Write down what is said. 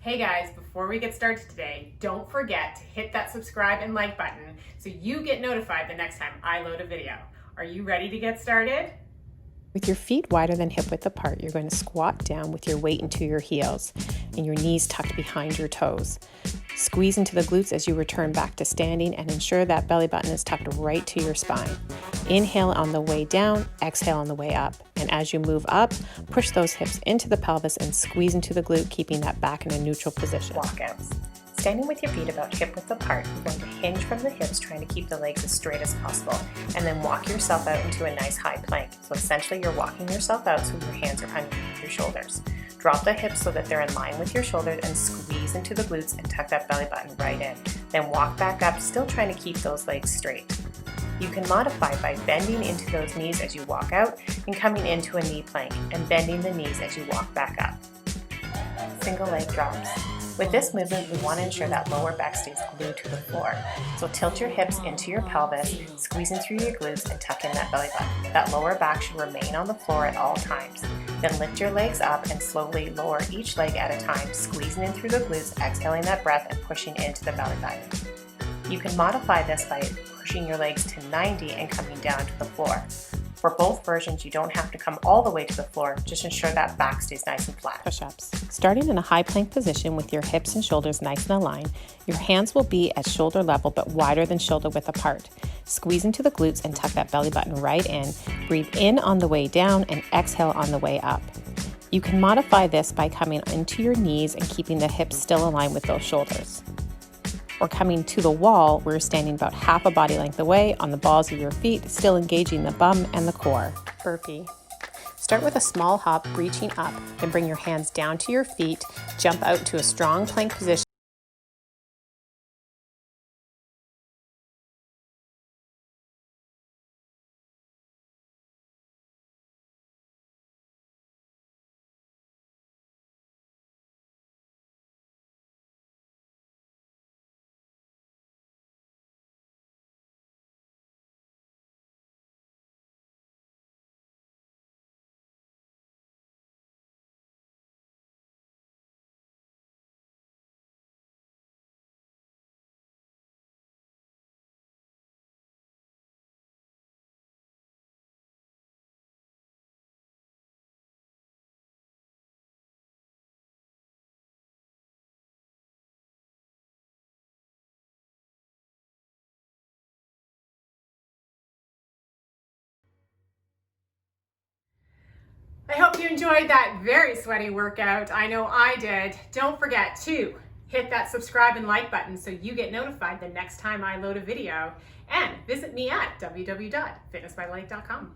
Hey guys, before we get started today, don't forget to hit that subscribe and like button so you get notified the next time I load a video. Are you ready to get started? With your feet wider than hip width apart, you're going to squat down with your weight into your heels and your knees tucked behind your toes. Squeeze into the glutes as you return back to standing and ensure that belly button is tucked right to your spine. Inhale on the way down, exhale on the way up. And as you move up, push those hips into the pelvis and squeeze into the glute, keeping that back in a neutral position. Walkouts. Standing with your feet about hip width apart, you're going to hinge from the hips, trying to keep the legs as straight as possible, and then walk yourself out into a nice high plank. So essentially you're walking yourself out so your hands are underneath your shoulders. Drop the hips so that they're in line with your shoulders and squeeze into the glutes and tuck that belly button right in. Then walk back up, still trying to keep those legs straight. You can modify by bending into those knees as you walk out and coming into a knee plank and bending the knees as you walk back up. Single leg drops. With this movement, we want to ensure that lower back stays glued to the floor. So tilt your hips into your pelvis, squeezing through your glutes and tuck in that belly button. That lower back should remain on the floor at all times. Then lift your legs up and slowly lower each leg at a time, squeezing in through the glutes, exhaling that breath and pushing into the belly button. You can modify this by pushing your legs to 90 and coming down to the floor. For both versions, you don't have to come all the way to the floor, just ensure that back stays nice and flat. Push-ups. Starting in a high plank position with your hips and shoulders nice and aligned, your hands will be at shoulder level but wider than shoulder width apart. Squeeze into the glutes and tuck that belly button right in. Breathe in on the way down and exhale on the way up. You can modify this by coming into your knees and keeping the hips still aligned with those shoulders. Or coming to the wall where you're standing about half a body length away on the balls of your feet, still engaging the bum and the core. Burpee. Start with a small hop, reaching up, and bring your hands down to your feet, jump out to a strong plank position. I hope you enjoyed that very sweaty workout. I know I did. Don't forget to hit that subscribe and like button so you get notified the next time I load a video. And visit me at www.fitnessbylight.com.